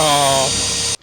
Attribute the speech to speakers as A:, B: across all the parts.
A: Oh,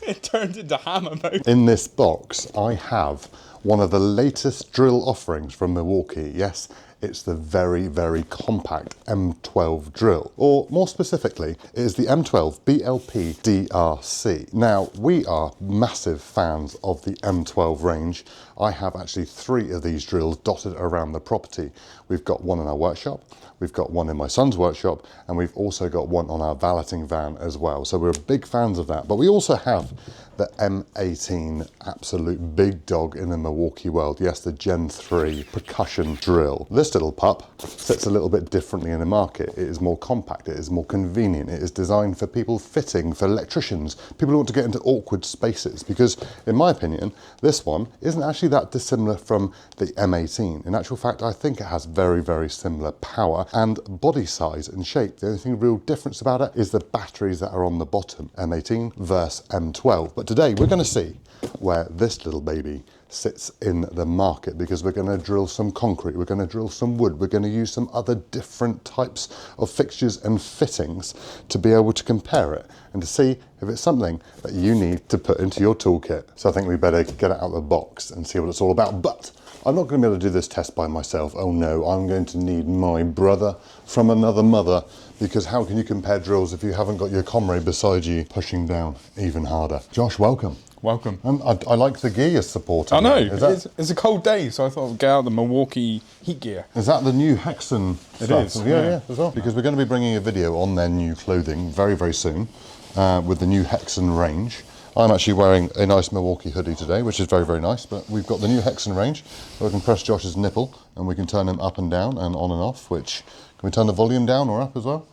A: it turned into hammer mode.
B: In this box, I have one of the latest drill offerings from Milwaukee. Yes, it's the very, very compact M12 drill, or more specifically, it is the M12 BLPDRC. Now, we are massive fans of the M12 range. I have actually 3 of these drills dotted around the property. We've got one in our workshop, we've got one in my son's workshop, and we've also got one on our valeting van as well. So we're big fans of that. But we also have the M18 absolute big dog in the Milwaukee world. Yes, the Gen 3 Precussion drill. This little pup sits a little bit differently in the market. It is more compact, it is more convenient, it is designed for people fitting, for electricians, people who want to get into awkward spaces, because in my opinion, this one isn't actually that dissimilar from the M18. In actual fact, I think it has very, very similar power and body size and shape. The only thing real difference about it is the batteries that are on the bottom, M18 versus M12. But today we're going to see where this little baby sits in the market, because we're going to drill some concrete, we're going to drill some wood, we're going to use some other different types of fixtures and fittings to be able to compare it and to see if it's something that you need to put into your toolkit. So I think we better get it out of the box and see what it's all about. But I'm not going to be able to do this test by myself. Oh no, I'm going to need my brother from another mother, because how can you compare drills if you haven't got your comrade beside you pushing down even harder? Josh, welcome.
A: Welcome.
B: And I like the gear you're supporting.
A: I know, it's a cold day, so I thought I'd get out the Milwaukee heat gear.
B: Is that the new Hexon stuff?
A: It is.
B: Yeah, as well. Because we're going to be bringing a video on their new clothing very, very soon with the new Hexon range. I'm actually wearing a nice Milwaukee hoodie today, which is very, very nice, but we've got the new Hexon range. So we can press Josh's nipple and we can turn him up and down and on and off, which, can we turn the volume down or up as well?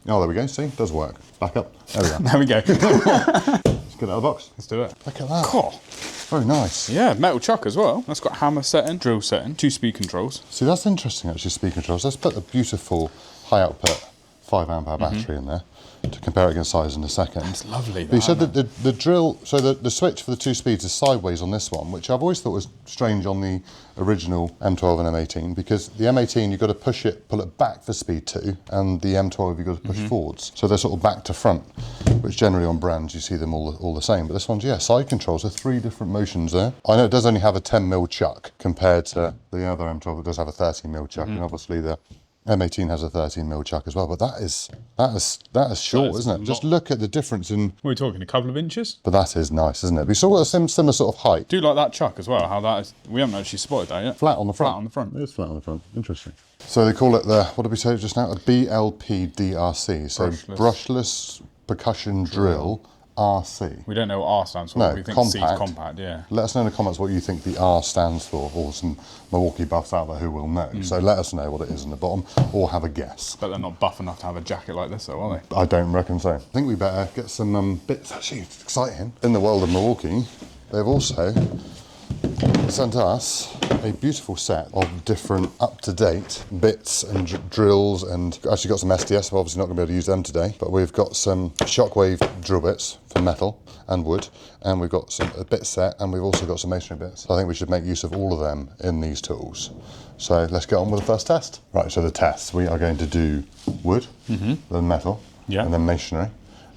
B: Oh, there we go, see, it does work. Back up, there we go.
A: There we go.
B: Let's get it out of the box.
A: Let's do it.
B: Look at that.
A: Cool.
B: Very nice.
A: Yeah, metal chuck as well. That's got hammer setting, drill setting, 2 speed controls.
B: See, that's interesting actually, speed controls. Let's put a beautiful high output 5 amp hour battery in there to compare it against size in a second.
A: That's lovely.
B: But you said that the drill, so the switch for the 2 speeds is sideways on this one, which I've always thought was strange on the original M12 and M18, because the M18 you've got to pull it back for speed 2, and the M12 you've got to push forwards. So they're sort of back to front, which generally on brands you see them all the same. But this one's, yeah, side controls, so 3 different motions there. I know it does only have a 10mm chuck compared to the other M12 that does have a 30mm chuck, and obviously the M18 has a 13mm chuck as well, but that is short, isn't it? Just look at the difference in...
A: We're talking a couple of inches.
B: But that is nice, isn't it? We saw a similar sort of height.
A: Do you like that chuck as well? How that is? We haven't actually spotted that yet.
B: Flat on the front.
A: Flat on the front.
B: It is flat on the front. Interesting. So they call it the, what did we say just now? A BLPDRC. So brushless percussion drill RC.
A: We don't know what R stands for.
B: No,
A: we think
B: compact.
A: C is compact, yeah.
B: Let us know in the comments what you think the R stands for, or some Milwaukee buffs out there who will know. So let us know what it is in the bottom, or have a guess.
A: But they're not buff enough to have a jacket like this though, are they?
B: I don't reckon so. I think we better get some bits. Actually, it's exciting. In the world of Milwaukee, they've also sent us a beautiful set of different up-to-date bits and drills, and actually got some SDS. We're obviously not going to be able to use them today, but we've got some shockwave drill bits for metal and wood, and we've got a bit set, and we've also got some masonry bits. So I think we should make use of all of them in these tools. So let's get on with the first test. Right, so the tests, we are going to do wood, then metal, and then masonry,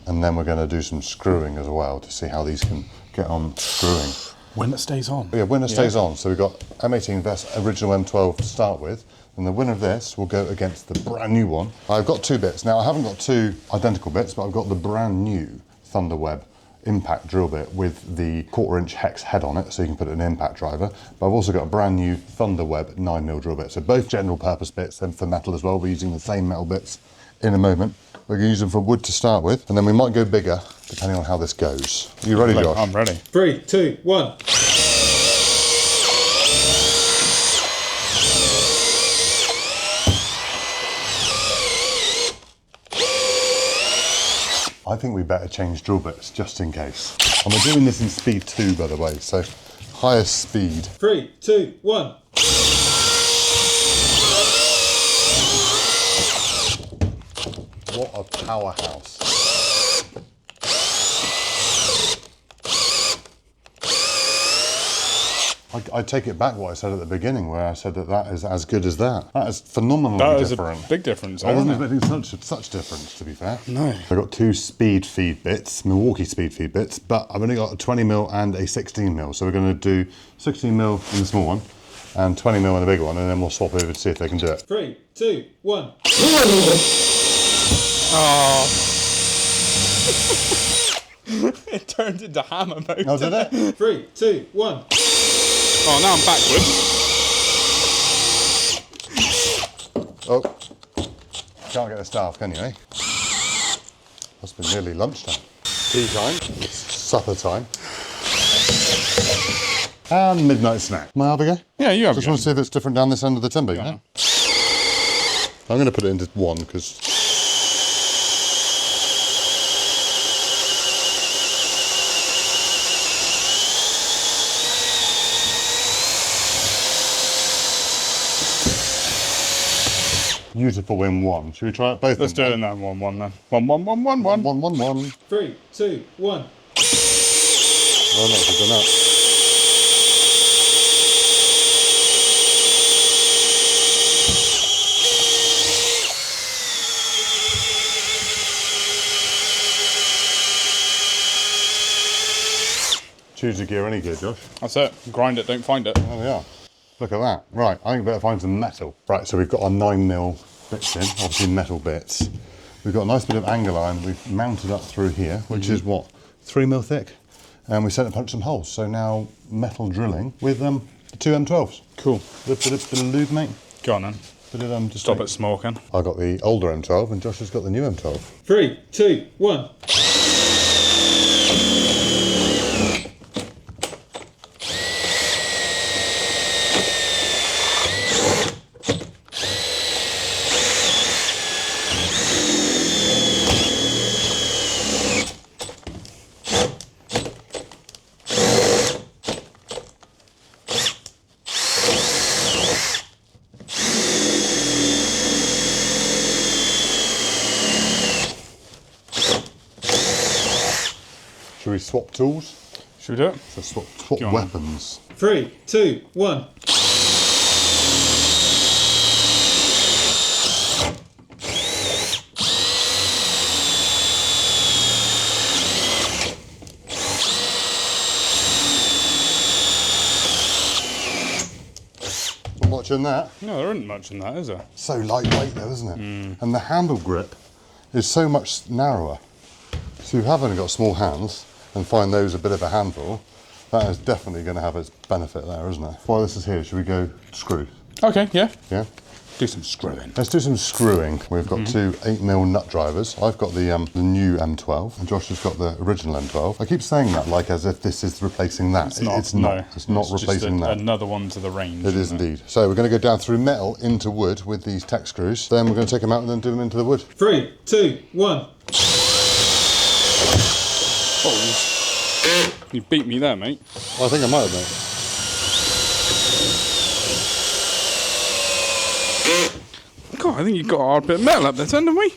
B: and then we're going to do some screwing as well to see how these can get on screwing.
A: When it stays on.
B: Yeah, when it stays on. So we've got M18 versus original M12 to start with, and the winner of this will go against the brand new one. I've got 2 bits. Now I haven't got 2 identical bits, but I've got the brand new Thunderweb impact drill bit with the 1/4" hex head on it, so you can put it in an impact driver. But I've also got a brand new Thunderweb 9mm drill bit. So both general purpose bits, and for metal as well. We're using the same metal bits in a moment. We're going to use them for wood to start with, and then we might go bigger depending on how this goes. Are you ready, Josh?
A: I'm ready.
C: 3, 2, 1.
B: I think we better change drill bits just in case. And we're doing this in speed 2, by the way, so highest speed.
C: 3, 2, 1.
B: What a powerhouse. I I take it back what I said at the beginning, where I said that that is as good as that. That is phenomenally
A: That is
B: different.
A: a big difference.
B: I wasn't
A: isn't it?
B: expecting such difference, to be fair.
A: No.
B: I got 2 speed feed bits, Milwaukee speed feed bits, but I've only got a 20mm and a 16mm. So we're going to do 16mm in the small one and 20mm in the big one, and then we'll swap over to see if they can do it.
C: 3, 2, 1.
A: Oh. It turned into hammer mode.
B: Oh, did it?
C: 3, 2, 1.
A: Oh, now I'm backwards.
B: Oh, can't get the staff, can you, eh? Must be nearly lunchtime. Tea time, supper time, and midnight snack. Am I have a go?
A: Yeah, you have.
B: Just want to see if it's different down this end of the timber, you know? I'm going to put it into one because beautiful in one. Should we try it both?
A: Let's do it in that 1-1 then. 1-1-1-1-1.
B: 1-1-1.
C: 3, 2, 1.
B: Oh, no, we've done that. Choose a gear, any gear, Josh.
A: That's it. Grind it, don't find it.
B: There we are. Look at that. Right, I think we better find some metal. Right, so we've got our 9mm bits in, obviously metal bits. We've got a nice bit of angle iron we've mounted up through here, which is what, 3mm thick? And we sent it punch some holes. So now metal drilling with the 2 M12s.
A: Cool.
B: Bit of lube, mate.
A: Go on then.
B: Bit of just
A: Stop it smoking.
B: I got the older M12 and Josh has got the new M12.
C: 3, 2, 1.
B: Should we swap tools?
A: Should we do it?
B: So swap
A: Go on.
B: weapons.
C: 3, 2, 1.
B: I'm watching that.
A: No, there isn't much in that, is there?
B: So lightweight though, isn't it? And the handle grip is so much narrower. So if you have only got small hands and find those a bit of a handful, that is definitely going to have its benefit there, isn't it? While this is here, should we go screw?
A: Okay, yeah.
B: Yeah?
A: Do some screwing.
B: Let's do some screwing. We've got 2 8mm nut drivers. I've got the new M12 and Josh has got the original M12. I keep saying that like as if this is replacing that.
A: It's not.
B: It's not.
A: No.
B: It's not
A: It's
B: replacing
A: just
B: that.
A: Another one to the range.
B: It is indeed. So we're going to go down through metal into wood with these Tex screws. Then we're going to take them out and then do them into the wood.
C: 3, 2, 1.
A: Oh, you beat me there, mate.
B: Well, I think I might have, mate.
A: God, I think you got a hard bit of metal up there, didn't we?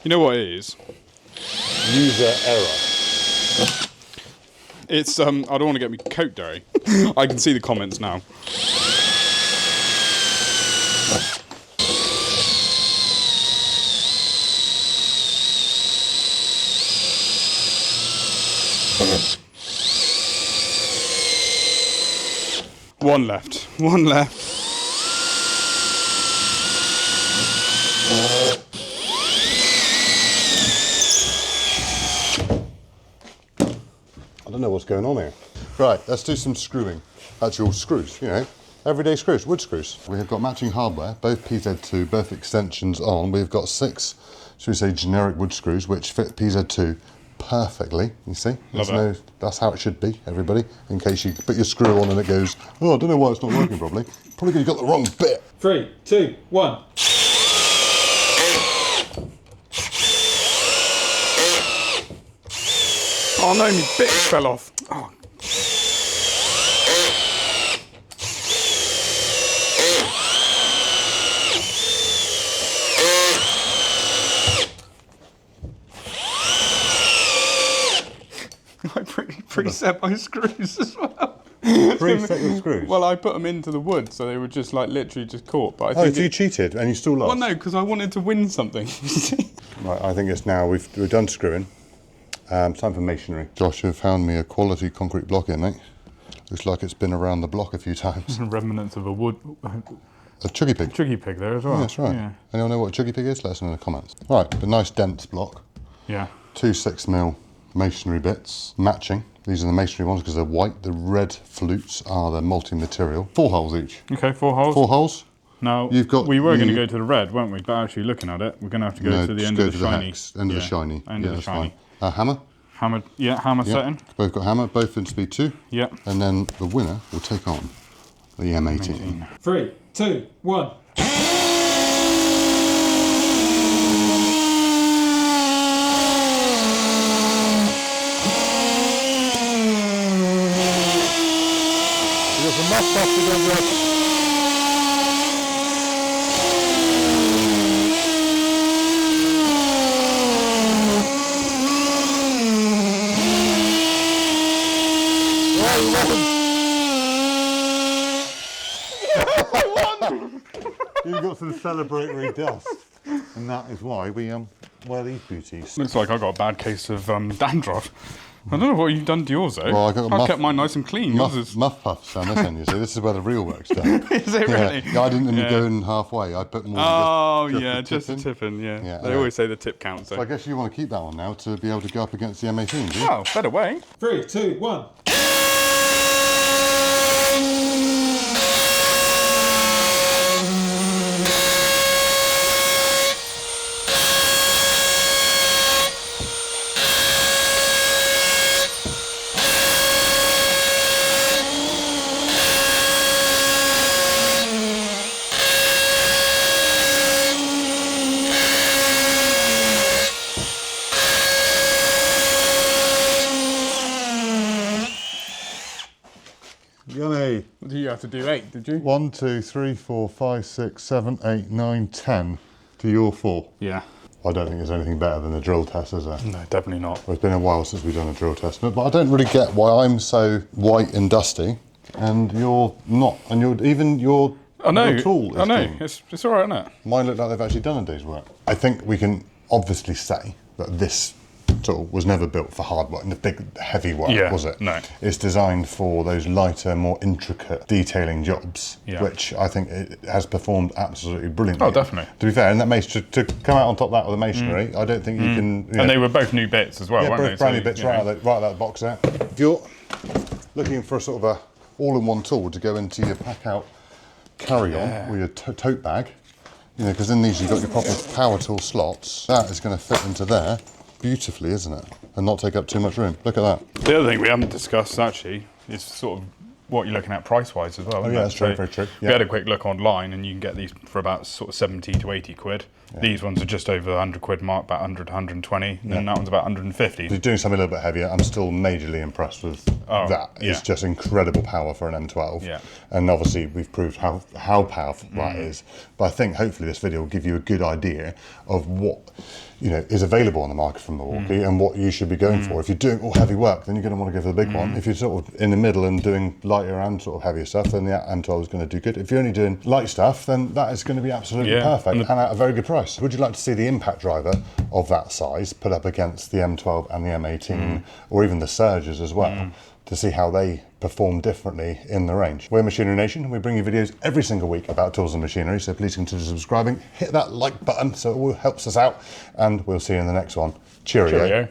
A: You know what it is?
B: User error.
A: It's, I don't want to get my coat dirty. I can see the comments now. One left. One left.
B: I don't know what's going on here. Right, let's do some screwing. Actual screws, you know, everyday screws, wood screws. We have got matching hardware, both PZ2, both extensions on. We've got 6, should we say, generic wood screws, which fit PZ2 perfectly, you see? That's how it should be, everybody, in case you put your screw on and it goes, oh, I don't know why it's not working properly. Probably because you got the wrong bit.
C: 3, 2, 1.
A: Oh no, my bits fell off. Oh. preset my screws as well.
B: Preset your screws?
A: Well, I put them into the wood, so they were just like literally just caught. But I
B: Oh,
A: think
B: so you cheated and you still lost?
A: well, no, because I wanted to win something.
B: Right, I think it's now, we're done screwing. It's time for masonry. Josh, you've found me a quality concrete block here, mate. Looks like it's been around the block a few times.
A: Remnants of a wood.
B: A chuggy pig.
A: Chuggy pig there as well.
B: Yeah, that's right.
A: Yeah.
B: Anyone know what a chuggy pig is? Let us know in the comments. Right, a nice dense block.
A: Yeah.
B: 2 6mm masonry bits, matching. These are the masonry ones because they're white. The red flutes are the multi-material. 4 holes each.
A: Okay, 4 holes.
B: 4 holes.
A: Now,
B: You've got
A: we were going to go to the red, weren't we? But actually looking at it, we're going to have to go to the end of the shiny.
B: End of the shiny.
A: End of the shiny.
B: Hammer.
A: Hammer, yeah, hammer setting.
B: Both got hammer, both in speed 2.
A: Yeah.
B: And then the winner will take on the M18.
C: 3, 2, 1.
B: You got some celebratory dust, and that is why we wear these beauties.
A: Looks like I got a bad case of dandruff. I don't know what you've done to yours though.
B: Well,
A: I kept mine nice and clean. Yours is...
B: Muff puffs down this end, you see. This is where the real work's done.
A: Is it really?
B: Yeah, I didn't go in halfway. I put more.
A: Oh
B: just
A: yeah,
B: the
A: just the
B: tip in.
A: tipping. Yeah.
B: Yeah,
A: They always say the tip counts.
B: So I guess you want to keep that one now to be able to go up against the M18, do you?
A: Oh, better way.
C: 3, 2, 1.
B: Yummy.
A: You have to do 8, did you?
B: 1, 2, 3, 4, 5, 6, 7, 8, 9, 10 to your 4.
A: Yeah.
B: I don't think there's anything better than the drill test, is there?
A: No, definitely not.
B: Well, it's been a while since we've done a drill test, but I don't really get why I'm so white and dusty and you're not, and your tool is
A: I know.
B: clean.
A: It's all right, isn't it?
B: Mine look like they've actually done a day's work. I think we can obviously say that this tool was never built for hard work and the big heavy work,
A: Yeah,
B: was it?
A: no.
B: It's designed for those lighter, more intricate detailing jobs,
A: Yeah.
B: which I think it has performed absolutely brilliantly.
A: Oh, definitely.
B: To be fair, and that to come out on top of that with the masonry, I don't think you can. You know,
A: And they were both new bits as well,
B: yeah,
A: weren't
B: both
A: they?
B: brand new
A: So,
B: bits
A: you know.
B: right out of that box there. If you're looking for a sort of a all-in-one tool to go into your pack-out carry-on or your tote bag, you know, because in these you've got your proper power tool slots. That is going to fit into there beautifully, isn't it? And not take up too much room. Look at that.
A: The other thing we haven't discussed actually is sort of what you're looking at price-wise as well.
B: Oh yeah, that's true, very true.
A: We
B: Yeah.
A: had a quick look online and you can get these for about sort of 70 to 80 quid. Yeah. These ones are just over the 100 quid mark, about 100, 120, and then that one's about 150.
B: If you're doing something a little bit heavier, I'm still majorly impressed with that. It's just incredible power for an M12.
A: Yeah.
B: And obviously we've proved how powerful that is. But I think hopefully this video will give you a good idea of what is available on the market from Milwaukee and what you should be going for. If you're doing all heavy work, then you're going to want to go for the big one. If you're sort of in the middle and doing lighter and sort of heavier stuff, then the M12 is going to do good. If you're only doing light stuff, then that is going to be absolutely perfect and at a very good price. Would you like to see the impact driver of that size put up against the M12 and the M18 or even the Surges as well to see how they perform differently in the range? We're Machinery Nation and we bring you videos every single week about tools and machinery, so please consider subscribing, hit that like button so it all helps us out, and we'll see you in the next one. Cheerio.